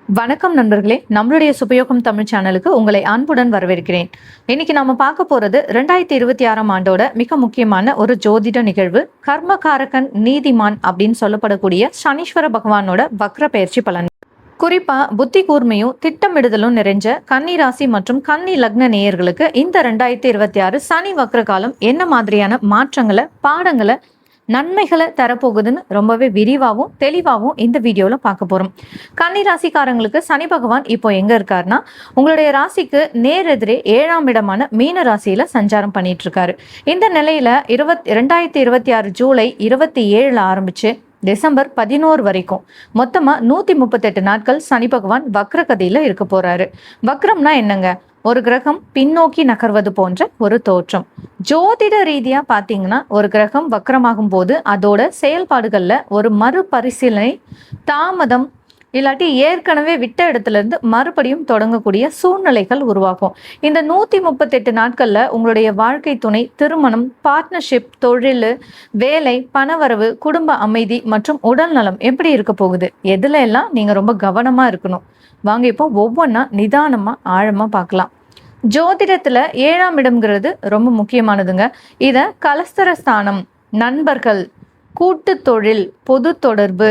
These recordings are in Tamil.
வணக்கம் நண்பர்களே, நம்மளுடைய சுபயோகம் தமிழ் சேனலுக்கு உங்களை அன்புடன் வரவேற்கிறேன். இன்னைக்கு நாம பார்க்க போறது 2026ஆம் ஆண்டோட மிக முக்கியமான ஒரு ஜோதிட நிகழ்வு. கர்மகாரகன் நீதிமான் அப்படின்னு சொல்லப்படக்கூடிய சனீஸ்வர பகவானோட வக்ர பயிற்சி பலன். குறிப்பா புத்தி கூர்மையும் திட்டமிடுதலும் நிறைஞ்ச கன்னி ராசி மற்றும் கன்னி லக்ன நேயர்களுக்கு இந்த 2026 சனி வக்ர காலம் என்ன மாதிரியான மாற்றங்களை, பாடங்களை, நன்மைகளை தரப்போகுதுன்னு ரொம்பவே விரிவாகவும் தெளிவாகவும் இந்த வீடியோவில் பார்க்க போகிறோம். கன்னி ராசிக்காரங்களுக்கு சனி பகவான் இப்போ எங்கே இருக்காருன்னா, உங்களுடைய ராசிக்கு நேர் எதிரே 7ஆம் இடமான மீன ராசியில் சஞ்சாரம் பண்ணிட்டு இருக்காரு. இந்த நிலையில் 2026 ஜூலை 27 ஆரம்பிச்சு டிசம்பர் 11 வரைக்கும் மொத்தமாக 138 நாட்கள் சனி பகவான் வக்ரகதியில் இருக்க போறாரு. வக்ரம்னா என்னங்க? ஒரு கிரகம் பின்னோக்கி நகர்வது போன்ற ஒரு தோற்றம். ஜோதிட ரீதியா பாத்தீங்கன்னா ஒரு கிரகம் வக்ரமாகும் போது அதோட செயல்பாடுகள்ல ஒரு மறுபரிசீலனை, தாமதம், இல்லாட்டி ஏற்கனவே விட்ட இடத்துல இருந்து மறுபடியும் தொடங்கக்கூடிய சூழ்நிலைகள் உருவாகும். இந்த 138 நாட்கள்ல உங்களுடைய வாழ்க்கை துணை, திருமணம், பார்ட்னர்ஷிப், தொழில், வேலை, பணவரவு, குடும்ப அமைதி மற்றும் உடல் நலம் எப்படி இருக்க போகுது, எதுல எல்லாம் நீங்க ரொம்ப கவனமா இருக்கணும். வாங்க இப்போ ஒவ்வொன்றா நிதானமா ஆழமா பார்க்கலாம். ஜோதிடத்துல 7ஆம் இடம்ங்கிறது ரொம்ப முக்கியமானதுங்க. இத கலஸ்தரஸ்தானம், நண்பர்கள், கூட்டு தொழில், பொது தொடர்பு,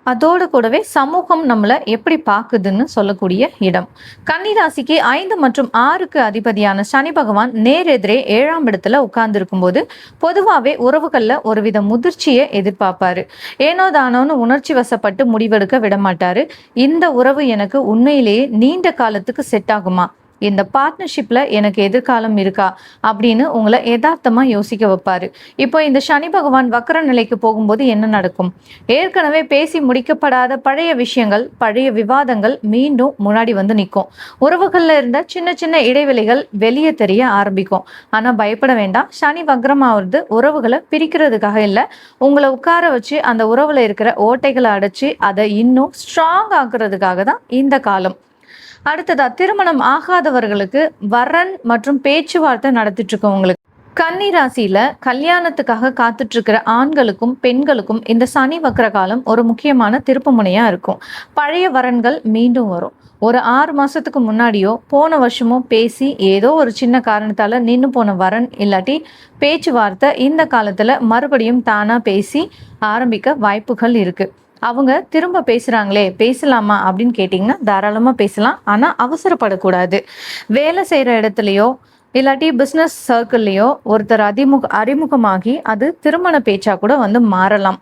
அதோடு கூடவே சமூகம் நம்மளை எப்படி பார்க்குதுன்னு சொல்லக்கூடிய இடம். கன்னிராசிக்கு 5 மற்றும் 6க்கு அதிபதியான சனி பகவான் நேர் எதிரே 7ஆம் இடத்துல உட்கார்ந்து இருக்கும்போது பொதுவாகவே உறவுகளில் ஒருவித முதிர்ச்சியை எதிர்பார்ப்பாரு. ஏனோ தானோன்னு உணர்ச்சி வசப்பட்டு முடிவெடுக்க விடமாட்டாரு. இந்த உறவு எனக்கு உண்மையிலேயே நீண்ட காலத்துக்கு செட் ஆகுமா, இந்த பார்ட்னர்ஷிப்ல எனக்கு எதிர்காலம் இருக்கா அப்படின்னு உங்களை யதார்த்தமா யோசிக்க வைப்பாரு. இப்போ இந்த சனி பகவான் வக்ர நிலைக்கு போகும்போது என்ன நடக்கும்? ஏற்கனவே பேசி முடிக்கப்படாத பழைய விஷயங்கள், பழைய விவாதங்கள் மீண்டும் முன்னாடி வந்து நிற்கும். உறவுகள்ல இருந்த சின்ன சின்ன இடைவெளிகள் வெளியே தெரிய ஆரம்பிக்கும். ஆனா பயப்பட வேண்டாம். சனி வக்ரமாவது உறவுகளை பிரிக்கிறதுக்காக இல்லை, உங்களை உட்கார வச்சு அந்த உறவுல இருக்கிற ஓட்டைகளை அடைச்சி அதை இன்னும் ஸ்ட்ராங் ஆக்குறதுக்காக தான் இந்த காலம். அடுத்ததா திருமணம் ஆகாதவர்களுக்கு வரன் மற்றும் பேச்சுவார்த்தை நடத்திட்டு இருக்கவங்களுக்கு, கன்னி ராசியில கல்யாணத்துக்காக காத்துட்டு இருக்கிற ஆண்களுக்கும் பெண்களுக்கும் இந்த சனி வக்ர காலம் ஒரு முக்கியமான திருப்பு முனையா இருக்கும். பழைய வரன்கள் மீண்டும் வரும். ஒரு 6 மாசத்துக்கு முன்னாடியோ போன வருஷமோ பேசி ஏதோ ஒரு சின்ன காரணத்தால நின்று போன வரன் இல்லாட்டி பேச்சுவார்த்தை இந்த காலத்துல மறுபடியும் தானா பேசி ஆரம்பிக்க வாய்ப்புகள் இருக்கு. அவங்க திரும்ப பேசுறாங்களே, பேசலாமா அப்படின்னு கேட்டிங்கன்னா தாராளமா பேசலாம். ஆனா அவசரப்படக்கூடாது. வேலை செய்யற இடத்துலையோ இல்லாட்டி பிஸ்னஸ் சர்க்கிள்லையோ ஒருத்தர் அறிமுகமாகி அது திருமண பேச்சா கூட வந்து மாறலாம்.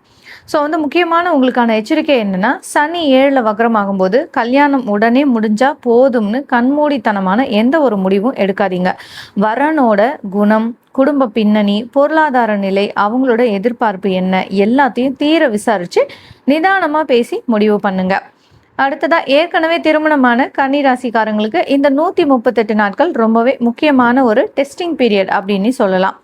ஸோ முக்கியமான உங்களுக்கான எச்சரிக்கை என்னன்னா, சனி 7ல் வக்ரமாகும் போது கல்யாணம் உடனே முடிஞ்சா போதும்னு கண்மூடித்தனமான எந்த ஒரு முடிவும் எடுக்காதீங்க. வரனோட குணம், குடும்ப பின்னணி, பொருளாதார நிலை, அவங்களோட எதிர்பார்ப்பு என்ன, எல்லாத்தையும் தீர விசாரிச்சு நிதானமா பேசி முடிவு பண்ணுங்க. அடுத்ததா ஏற்கனவே திருமணமான கன்னி ராசிக்காரங்களுக்கு இந்த 138 நாட்கள் ரொம்பவே முக்கியமான ஒரு டெஸ்டிங் பீரியட் அப்படின்னு சொல்லலாம்.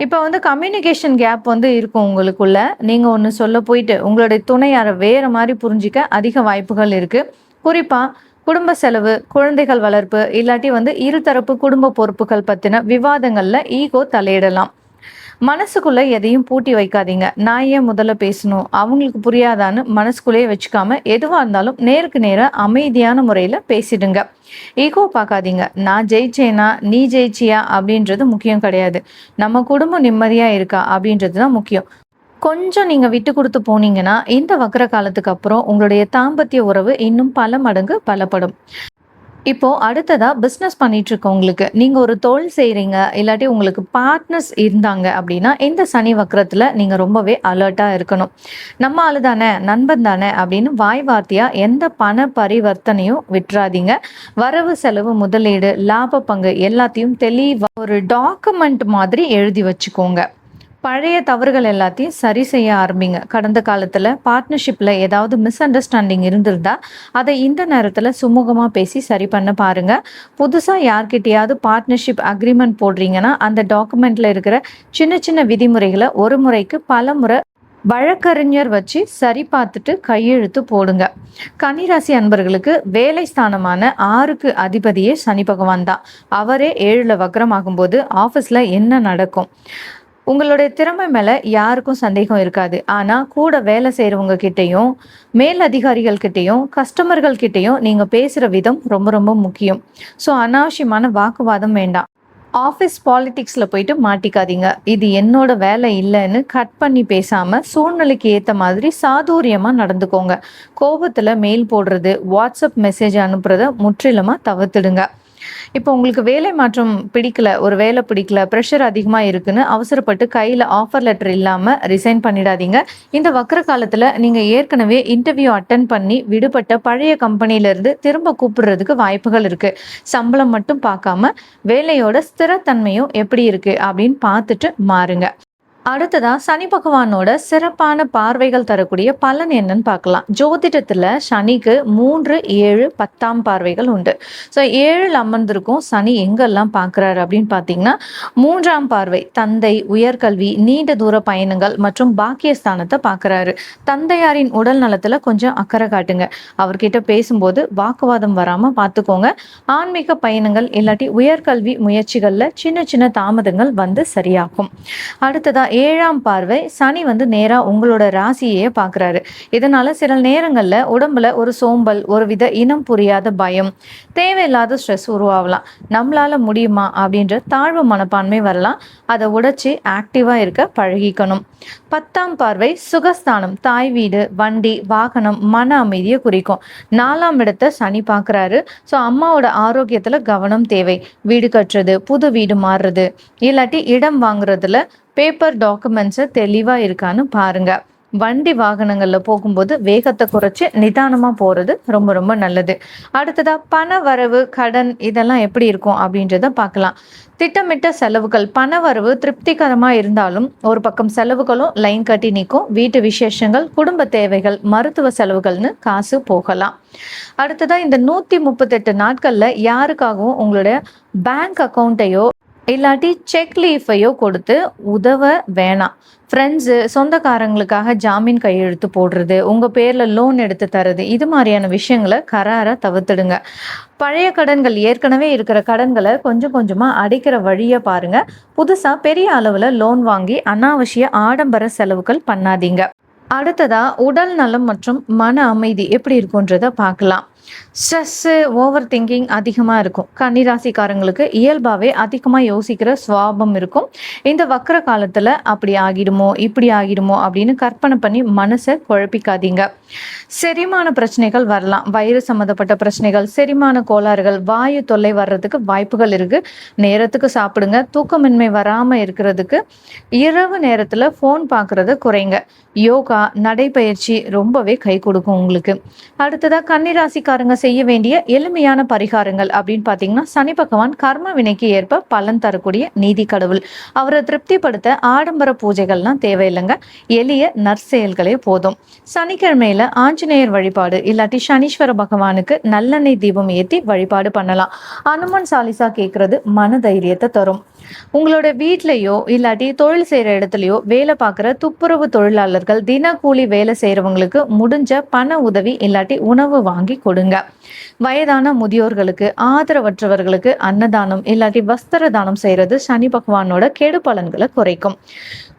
இப்போ கம்யூனிகேஷன் கேப் இருக்கும் உங்களுக்குள்ள. நீங்க ஒன்று சொல்ல போயிட்டு உங்களுடைய துணையாரை வேற மாதிரி புரிஞ்சிக்க அதிக வாய்ப்புகள் இருக்கு. குறிப்பா குடும்ப செலவு, குழந்தைகள் வளர்ப்பு, இல்லாட்டி இருதரப்பு குடும்ப பொறுப்புகள் பத்தின விவாதங்கள்ல ஈகோ தலையிடலாம். மனசுக்குள்ள எதையும் பூட்டி வைக்காதீங்க. நான் ஏன் முதல்ல பேசணும், அவங்களுக்கு புரியாதான்னு மனசுக்குள்ளேயே வச்சுக்காம எதுவா இருந்தாலும் நேருக்கு நேர அமைதியான முறையில பேசிடுங்க. ஈகோ பார்க்காதீங்க. நான் ஜெயிச்சேனா நீ ஜெயிச்சியா அப்படின்றது முக்கியம் கிடையாது. நம்ம குடும்பம் நிம்மதியா இருக்கா அப்படின்றது தான் முக்கியம். கொஞ்சம் நீங்க விட்டு கொடுத்து போனீங்கன்னா இந்த வக்ர காலத்துக்கு அப்புறம் உங்களுடைய தாம்பத்திய உறவு இன்னும் பல மடங்கு பலப்படும். இப்போ அடுத்ததா பிஸ்னஸ் பண்ணிட்டு இருக்கவங்களுக்கு, நீங்க ஒரு தொழில் செய்றீங்க இல்லாட்டி உங்களுக்கு பார்ட்னர்ஸ் இருந்தாங்க அப்படின்னா இந்த சனி வக்ரத்துல நீங்க ரொம்பவே அலர்ட்டா இருக்கணும். நம்ம ஆளு தானே, நண்பன் தானே அப்படின்னு வாய் வார்த்தையா எந்த பண பரிவர்த்தனையும் விட்டுறாதீங்க. வரவு செலவு, முதலீடு, லாப பங்கு எல்லாத்தையும் தெளிவா ஒரு டாக்குமெண்ட் மாதிரி எழுதி வச்சுக்கோங்க. பழைய தவறுகள் எல்லாத்தையும் சரி செய்ய ஆரம்பிங்க. கடந்த காலத்தில் பார்ட்னர்ஷிப்பில் ஏதாவது மிஸ் அண்டர்ஸ்டாண்டிங் இருந்திருந்தா அதை இந்த நேரத்தில் சுமூகமாக பேசி சரி பண்ண பாருங்க. புதுசாக யார்கிட்டையாவது பார்ட்னர்ஷிப் அக்ரிமெண்ட் போடுறீங்கன்னா அந்த டாக்குமெண்ட்ல இருக்கிற சின்ன சின்ன விதிமுறைகளை ஒரு முறைக்கு பல முறை வழக்கறிஞர் வச்சு சரி பார்த்துட்டு கையெழுத்து போடுங்க. கன்னிராசி அன்பர்களுக்கு வேலை ஸ்தானமான 6க்கு அதிபதியே சனி பகவான் தான். அவரே 7ல் வக்ரமாகும் போது ஆஃபீஸில் என்ன நடக்கும்? உங்களுடைய திறமை மேல யாருக்கும் சந்தேகம் இருக்காது. ஆனா கூட வேலை செய்றவங்க கிட்டயும், மேல் அதிகாரிகள் கிட்டயும், கஸ்டமர்கள் கிட்டயும் நீங்க பேசுற விதம் ரொம்ப ரொம்ப முக்கியம். ஸோ அனாவசியமான வாக்குவாதம் வேண்டாம். ஆஃபீஸ் பாலிடிக்ஸ்ல போயிட்டு மாட்டிக்காதீங்க. இது என்னோட வேலை இல்லன்னு கட் பண்ணி பேசாம, சூழ்நிலைக்கு ஏத்த மாதிரி சாதுரியமா நடந்துக்கோங்க. கோபத்துல மெயில் போடுறது, வாட்ஸ்அப் மெசேஜ் அனுப்புறத முற்றிலுமா தவிர்த்துடுங்க. இப்போ உங்களுக்கு வேலை மாற்றம் பிடிக்கல, ஒரு வேலை பிடிக்கல, ப்ரெஷர் அதிகமா இருக்குன்னு அவசரப்பட்டு கையில ஆஃபர் லெட்டர் இல்லாம ரிசைன் பண்ணிடாதீங்க. இந்த வக்ர காலத்துல நீங்க ஏற்கனவே இன்டர்வியூ அட்டெண்ட் பண்ணி விடுபட்ட பழைய கம்பெனில இருந்து திரும்ப கூப்பிடுறதுக்கு வாய்ப்புகள் இருக்கு. சம்பளம் மட்டும் பார்க்காம வேலையோட ஸ்திரத்தன்மையும் எப்படி இருக்கு அப்படின்னு பார்த்துட்டு மாறுங்க. அடுத்ததா சனி பகவானோட சிறப்பான பார்வைகள் தரக்கூடிய பலன் என்னன்னு பார்க்கலாம். ஜோதிடத்துல சனிக்கு 3, 7, 10ஆம் பார்வைகள் உண்டு. ஸோ 7ல் அமர்ந்திருக்கும் சனி எங்கெல்லாம் பார்க்குறாரு அப்படின்னு பார்த்தீங்கன்னா, 3ஆம் பார்வை தந்தை, உயர்கல்வி, நீண்ட தூர பயணங்கள் மற்றும் பாக்கியஸ்தானத்தை பார்க்குறாரு. தந்தையாரின் உடல் நலத்துல கொஞ்சம் அக்கறை காட்டுங்க. அவர்கிட்ட பேசும்போது வாக்குவாதம் வராம பார்த்துக்கோங்க. ஆன்மீக பயணங்கள் இல்லாட்டி உயர்கல்வி முயற்சிகள்ல சின்ன சின்ன தாமதங்கள் வந்து சரியாகும். அடுத்ததா 7ஆம் பார்வை சனி நேரா உங்களோட ராசியே பார்க்குறாரு. இதனால சில நேரங்கள்ல உடம்புல ஒரு சோம்பல், ஒரு வித இனம் புரியாத பயம், தேவையில்லாத ஸ்ட்ரெஸ் உருவாகலாம். நம்மளால முடியுமா அப்படின்ற தாழ்வு மனப்பான்மை வரலாம். அதை உடைச்சி ஆக்டிவா இருக்க பழகிக்கணும். 10ஆம் பார்வை சுகஸ்தானம், தாய் வீடு, வண்டி, வாகனம், மன அமைதியை குறிக்கும். 4ஆம் இடத்தை சனி பார்க்குறாரு. ஸோ அம்மாவோட ஆரோக்கியத்துல கவனம் தேவை. வீடு கட்டுறது, புது வீடு மாறுறது, இல்லாட்டி இடம் வாங்குறதுல பேப்பர் டாக்குமெண்ட்ஸை தெளிவாக இருக்கான்னு பாருங்க. வண்டி வாகனங்கள்ல போகும்போது வேகத்தை குறைச்சி நிதானமா போறது ரொம்ப ரொம்ப நல்லது. அடுத்ததா பண வரவு, கடன் இதெல்லாம் எப்படி இருக்கும் அப்படின்றத பார்க்கலாம். திட்டமிட்ட செலவுகள், பண வரவு திருப்திகரமா இருந்தாலும் ஒரு பக்கம் செலவுகளும் லைன் கட்டி நிற்கும். வீட்டு விசேஷங்கள், குடும்ப தேவைகள், மருத்துவ செலவுகள்னு காசு போகலாம். அடுத்ததா இந்த 138 நாட்கள்ல யாருக்காகவும் உங்களுடைய பேங்க் அக்கௌண்ட்டையோ இல்லாட்டி செக் லீஃபையோ கொடுத்து உதவ வேணாம். ஃப்ரெண்ட்ஸு, சொந்தக்காரங்களுக்காக ஜாமீன் கையெழுத்து போடுறது, உங்கள் பேரில் லோன் எடுத்து தரது, இது மாதிரியான விஷயங்களை கராராக தவிர்த்துடுங்க. பழைய கடன்கள், ஏற்கனவே இருக்கிற கடன்களை கொஞ்சம் கொஞ்சமாக அடைக்கிற வழியை பாருங்கள். புதுசாக பெரிய அளவில் லோன் வாங்கி அனாவசிய ஆடம்பர செலவுகள் பண்ணாதீங்க. அடுத்ததா உடல் நலம் மற்றும் மன அமைதி எப்படி இருக்குன்றத பார்க்கலாம். ஸ்ட்ரெஸ்ஸு, ஓவர் திங்கிங் அதிகமாக இருக்கும். கன்னிராசிக்காரங்களுக்கு இயல்பாகவே அதிகமாக யோசிக்கிற சுவாபம் இருக்கும். இந்த வக்ர காலத்தில் அப்படி ஆகிடுமோ இப்படி ஆகிடுமோ அப்படின்னு கற்பனை பண்ணி மனசை குழப்பிக்காதீங்க. செரிமான பிரச்சனைகள் வரலாம். வயிறு சம்மந்தப்பட்ட பிரச்சனைகள், செரிமான கோளாறுகள், வாயு தொல்லை வர்றதுக்கு வாய்ப்புகள் இருக்குது. நேரத்துக்கு சாப்பிடுங்க. தூக்கமின்மை வராமல் இருக்கிறதுக்கு இரவு நேரத்தில் ஃபோன் பார்க்குறத குறைங்க. யோகா, நடைப்பயிற்சி ரொம்பவே கை கொடுக்கும் உங்களுக்கு. அடுத்ததாக கன்னிராசிக்காரங்க செய்ய வேண்டிய எளிமையான பரிகாரங்கள் அப்படின்னு பார்த்தீங்கன்னா, சனி பகவான் கர்ம வினைக்கு ஏற்ப பலன் தரக்கூடிய நீதி கடவுள். அவரை திருப்திப்படுத்த ஆடம்பர பூஜைகள்லாம் தேவையில்லைங்க. எளிய நற்செயல்களே போதும். சனிக்கிழமையில ஆஞ்சநேயர் வழிபாடு இல்லாட்டி சனீஸ்வர பகவானுக்கு நல்லெண்ணெய் தீபம் ஏற்றி வழிபாடு பண்ணலாம். அனுமன் சாலிசா கேட்கறது மன தைரியத்தை தரும். உங்களோட வீட்லயோ இல்லாட்டி தொழில் செய்யற இடத்துலயோ வேலை பார்க்குற துப்புரவு தொழிலாளர்கள், தினக்கூலி வேலை செய்யறவங்களுக்கு முடிஞ்ச பண உதவி இல்லாட்டி உணவு வாங்கி கொடுங்க. வயதான முதியோர்களுக்கு, ஆதரவற்றவர்களுக்கு அன்னதானம் இல்லாட்டி வஸ்திர தானம் செய்யறது சனி பகவானோட கெடு பலன்களை குறைக்கும்.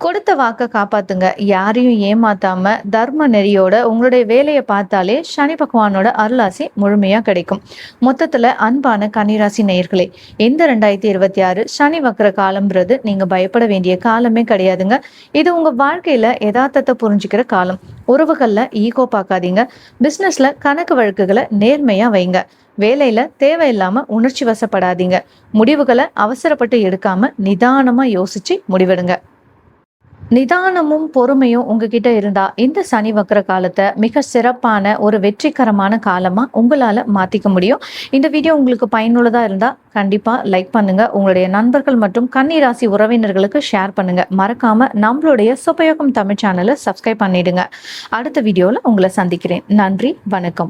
கொடுத்த வாக்க காப்பாத்துங்க. யாரையும் ஏமாத்தாம தர்ம நெறியோட உங்களுடைய வேலையை பார்த்தாலே சனி பகவானோட அருளாசி முழுமையா கிடைக்கும். மொத்தத்துல அன்பான கன்னிராசி நேயர்களே, இந்த 2026 சனி வக்ர காலம்ன்றது நீங்க பயப்பட வேண்டிய காலமே கிடையாதுங்க. இது உங்க வாழ்க்கையில யதார்த்தத்தை புரிஞ்சுக்கிற காலம். உறவுகள்ல ஈகோ பார்க்காதீங்க. பிசினஸ்ல கணக்கு வழக்குகளை நேர்மையா வைங்க. வேலையில தேவையில்லாம உணர்ச்சி வசப்படாதீங்க. முடிவுகளை அவசரப்பட்டு எடுக்காம நிதானமா யோசிச்சு முடிவெடுங்க. நிதானமும் பொறுமையும் உங்ககிட்ட இருந்தா இந்த சனி வக்ர காலத்தை மிக சிறப்பான ஒரு வெற்றிகரமான காலமா உங்களால மாத்திக்க முடியும். இந்த வீடியோ உங்களுக்கு பயனுள்ளதா இருந்தா கண்டிப்பா லைக் பண்ணுங்க. உங்களுடைய நண்பர்கள் மற்றும் கன்னிராசி உறவினர்களுக்கு ஷேர் பண்ணுங்க. மறக்காம நம்மளுடைய சுபயோகம் தமிழ் சேனலை சப்ஸ்கிரைப் பண்ணிடுங்க. அடுத்த வீடியோல உங்களை சந்திக்கிறேன். நன்றி, வணக்கம்.